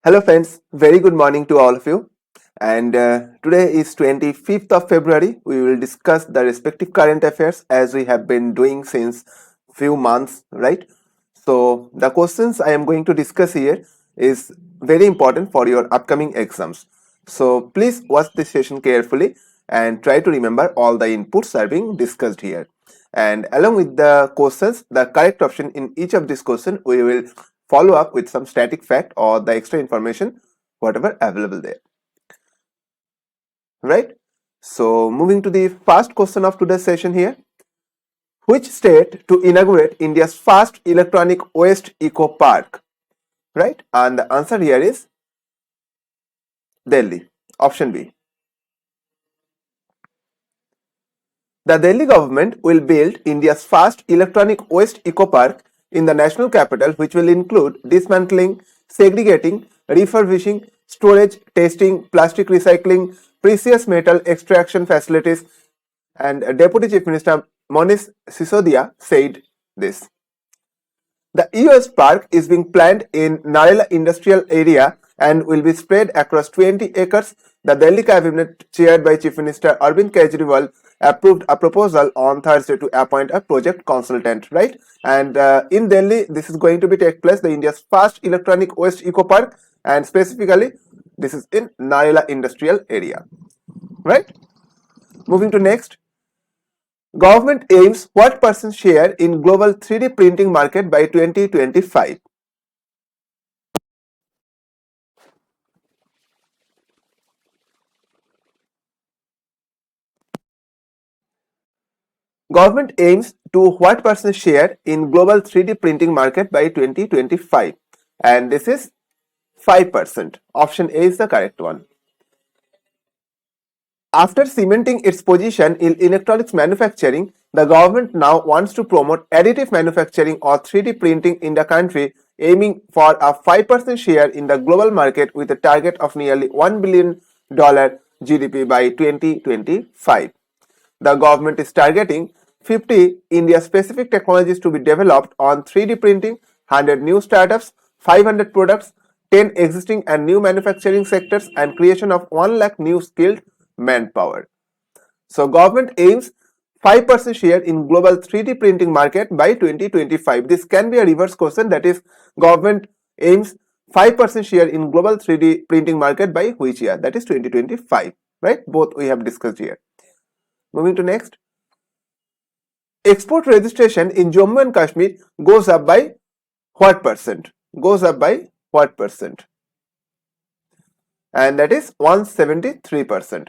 Hello friends, very good morning to all of you. And today is 25th of February. We will discuss the respective current affairs as we have been doing since few months, right? So the questions I am going to discuss here is very important for your upcoming exams. So please watch this session carefully and try to remember all the inputs are being discussed here. And along with the questions, the correct option in each of these questions, we will follow up with some static fact or the extra information whatever available there, right? So moving to the first question of today's session here, which state to inaugurate India's first electronic waste eco park, right? And the answer here is Delhi, option B. The Delhi government will build India's first electronic waste eco park in the national capital, which will include dismantling, segregating, refurbishing, storage, testing, plastic recycling, precious metal extraction facilities, and Deputy Chief Minister Monish Sisodia said this. The US park is being planned in Narela Industrial Area and will be spread across 20 acres. The Delhi cabinet, chaired by Chief Minister Arvind Kejriwal, approved a proposal on Thursday to appoint a project consultant, right? And in Delhi, this is going to be take place, the India's first electronic waste eco park, and specifically, this is in Narela Industrial Area, right? Moving to next. Government aims what % share in global 3D printing market by 2025? Government aims to what % share in global 3D printing market by 2025? And this is 5%. Option A is the correct one. After cementing its position in electronics manufacturing, the government now wants to promote additive manufacturing or 3D printing in the country, aiming for a 5% share in the global market with a target of nearly $1 billion GDP by 2025. The government is targeting 50 India-specific technologies to be developed on 3D printing, 100 new startups, 500 products, 10 existing and new manufacturing sectors, and creation of 1 lakh new skilled manpower. So government aims 5% share in global 3D printing market by 2025. This can be a reverse question, that is government aims 5% share in global 3D printing market by which year? That is 2025, right? Both we have discussed here. Moving to next. Export registration in Jammu and Kashmir goes up by what %? Goes up by what %? And that is 173%.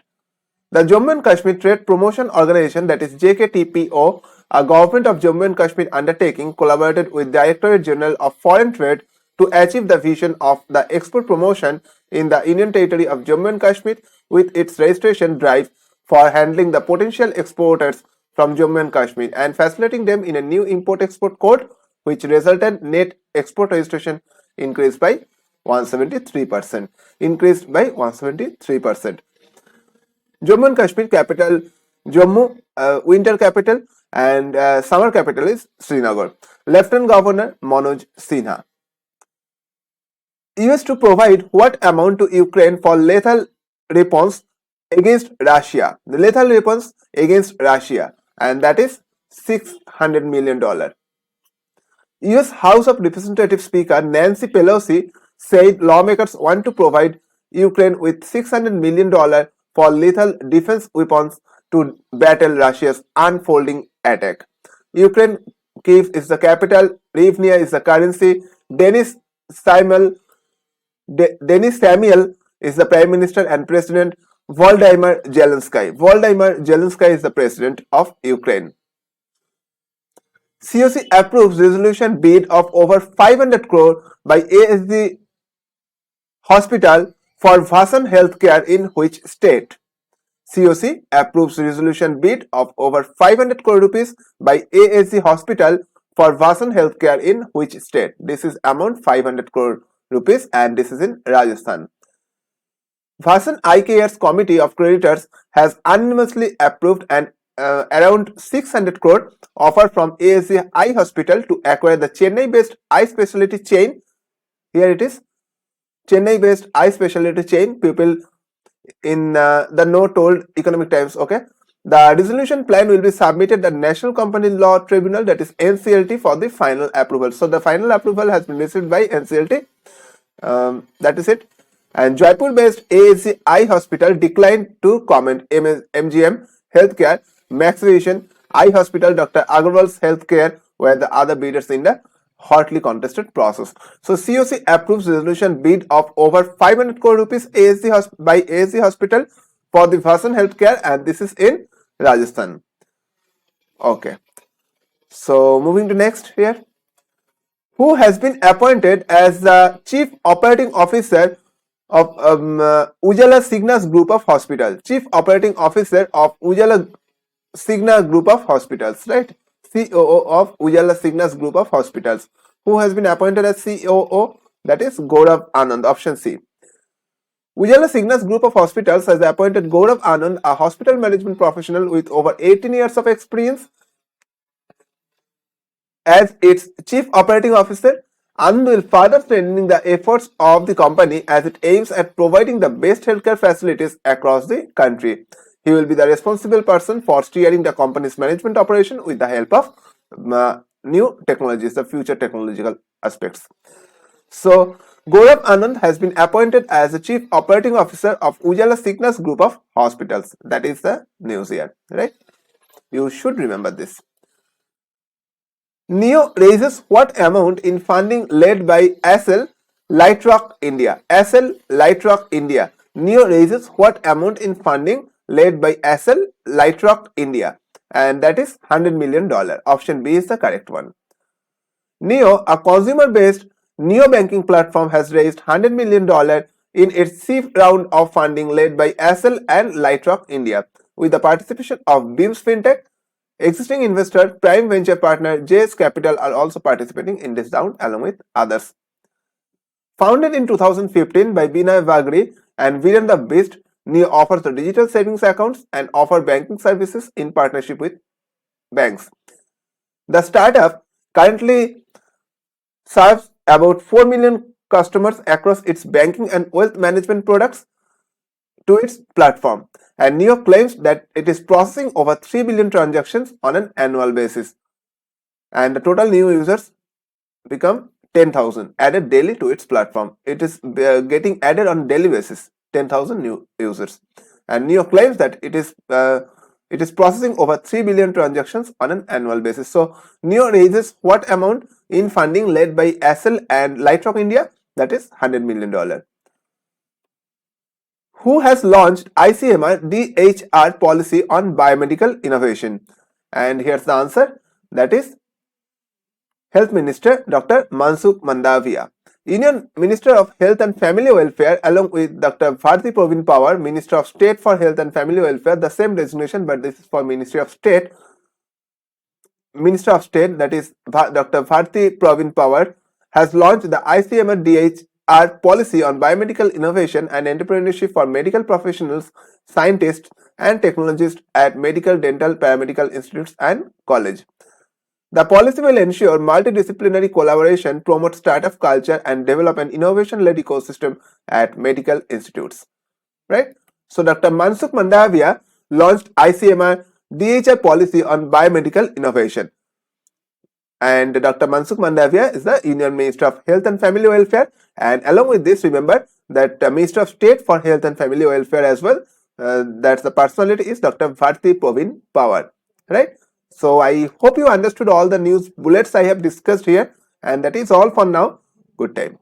The Jammu and Kashmir Trade Promotion Organization, that is JKTPO, a government of Jammu and Kashmir undertaking, collaborated with Directorate General of Foreign Trade to achieve the vision of the export promotion in the Union Territory of Jammu and Kashmir with its registration drive for handling the potential exporters from Jammu and Kashmir and facilitating them in a new import-export code, which resulted net export registration increased by 173%. Increased by 173%. Jammu and Kashmir capital Jammu, winter capital, and summer capital is Srinagar. Lieutenant Governor Manoj Sinha. US to provide what amount to Ukraine for lethal response against Russia? The lethal response against Russia, and that is $600 million. US House of Representatives Speaker Nancy Pelosi said lawmakers want to provide Ukraine with $600 million for lethal defense weapons to battle Russia's unfolding attack. Ukraine, Kiev is the capital, Rivnia is the currency, Denis Samuel is the Prime Minister, and President Volodymyr Zelensky. Volodymyr Zelensky is the President of Ukraine. COC approves resolution bid of over 500 crore by ASD Hospital for Vasan Healthcare in which state? COC approves resolution bid of over 500 crore rupees by ASD Hospital for Vasan Healthcare in which state? This is amount 500 crore rupees and this is in Rajasthan. Vasan Eye Care's committee of creditors has unanimously approved an around 600 crore offer from ASD Eye Hospital to acquire the Chennai-based eye specialty chain. Here it is Chennai-based eye specialty chain. People in the note told Economic Times. Okay, the resolution plan will be submitted to the National Company Law Tribunal, that is NCLT, for the final approval. So the final approval has been received by NCLT. That is it. And Jaipur-based AAC Eye Hospital declined to comment. MGM Healthcare, Max Vision Eye Hospital, Dr. Agarwal's Healthcare were the other bidders in the hotly contested process. So COC approves resolution bid of over 500 crore rupees by AAC Hospital for the Vasan Healthcare, and this is in Rajasthan. Okay. So moving to next here. Who has been appointed as the Chief Operating Officer of Ujala Cygnus Group of Hospitals. Chief Operating Officer of Ujala Cygnus Group of Hospitals, right? COO of Ujala Cygnus Group of Hospitals. Who has been appointed as COO? That is Gaurav Anand, option C. Ujala Cygnus Group of Hospitals has appointed Gaurav Anand, a hospital management professional with over 18 years of experience, as its Chief Operating Officer. Anand will further strengthen the efforts of the company as it aims at providing the best healthcare facilities across the country. He will be the responsible person for steering the company's management operation with the help of new technologies, the future technological aspects. So, Gaurav Anand has been appointed as the Chief Operating Officer of Ujala Cygnus Group of Hospitals. That is the news here, right? You should remember this. NEO raises what amount in funding led by ASL Lightrock India? ASL Lightrock India. NEO raises what amount in funding led by ASL Lightrock India? And that is $100 million. Option B is the correct one. NEO, a consumer-based neo-banking platform, has raised $100 million in its seed round of funding led by ASL and Lightrock India, with the participation of Beams Fintech. Existing investor, prime venture partner JS Capital are also participating in this round along with others. Founded in 2015 by Binay Vagri and Virendra Bist, NEO offers the digital savings accounts and offer banking services in partnership with banks. The startup currently serves about 4 million customers across its banking and wealth management products to its platform, and NEO claims that it is processing over 3 billion transactions on an annual basis, and the total new users become 10,000 added daily to its platform. It is getting added on daily basis, 10,000 new users, and NEO claims that it is processing over 3 billion transactions on an annual basis. So NEO raises what amount in funding led by ASL and Lightrock India? That is $100 million. Who has launched ICMR DHR policy on biomedical innovation? And here's the answer. That is Health Minister Dr. Mansukh Mandavia. Union Minister of Health and Family Welfare, along with Dr. Bharti Pravin Pawar, Minister of State for Health and Family Welfare, the same designation, but this is for Ministry of State. Minister of State, that is Dr. Bharti Pravin Pawar, has launched the ICMR DHR policy on biomedical innovation and entrepreneurship for medical professionals, scientists, and technologists at medical, dental, paramedical institutes and college. The policy will ensure multidisciplinary collaboration, promote startup culture, and develop an innovation-led ecosystem at medical institutes. Right? So, Dr. Mansukh Mandavia launched ICMR DHR policy on biomedical innovation. And Dr. Mansukh Mandavia is the Union Minister of Health and Family Welfare. And along with this, remember that Minister of State for Health and Family Welfare as well, that's the personality is Dr. Bharti Pravin Pawar. Right? So I hope you understood all the news bullets I have discussed here, and that is all for now. Good time.